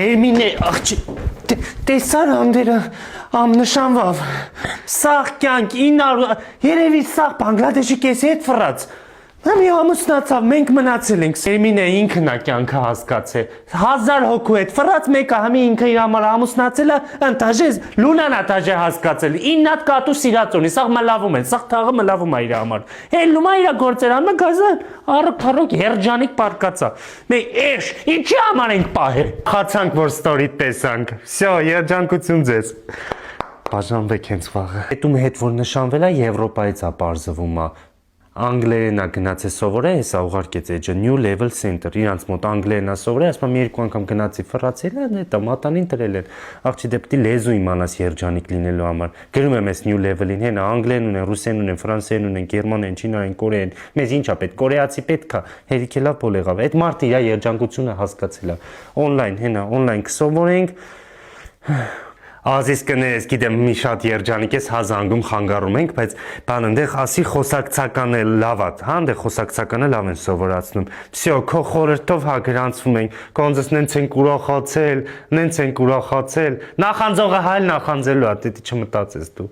Էմինե, աղջի, տեսար ամդերը ամնշանվավ, սաղ կյանք, երևի սաղ բանգլադեշի կեսի հետ վրած, Մի ամուսնացավ, մենք մնացել ենք, Էմինե ինքն է կյանքը հասկացել, 1000 հոգու հետ վրած մեկը համի ինքը իր համար ամուսնացել է, ընտաժես, լունան է տաժե հասկացել, 9 հատ կատու սիրած ունի, սաղ մլավում են, սաղ թաղը մլավում է իր համար, հելնում է իր գործեր անում, գազան, առոք երջանիկ պարկացա, մենք էշ, ինչի համար ենք պահել, խացանք, որ ստորիտ տեսանք, վсё, երջանկություն ձեզ, բաժանվեք հենց վաղը, հետում հետ որ նշանվել է Եվրոպայից է պարզվում է, Անգլերենա գնաց է սովորել, հեսա ուղարկեց էջը New Level Center, իրանց մոտ անգլերենա սովորել, ասում մի երկու անգամ գնացի ֆրացել են, հետո մատանին տրել են, աղջի դե պիտի լեզու իմանաս երջանիկ լինելու համար, գրում եմ ես New Level-ին, հենա անգլերեն ունեն, ռուսերեն ունեն, ֆրանսերեն ունեն, գերմաներեն, չինարեն, կորեան, մեզ ինչ է պետք, կորեացի պետք է, հերիք էլա փոլ եղավ, այդ մարդը իր երջանկությունը հասկացել է, օնլայն, հենա, օնլայն կսովորենք Ազիս կներես, գիտեմ մի շատ երջանիկ ես հազանգում խանգարում ենք, բայց բան ընդեղ ասի խոսակցականը լավ է, հա ընդեղ խոսակցականը լավ են սովորացնում, վсё, քո խորհրդով հա գրանցվում ենք, կոնձս նենց ենք ուրախացել, նախանձողը հայլ նախանձելու է, դե չմտածես դու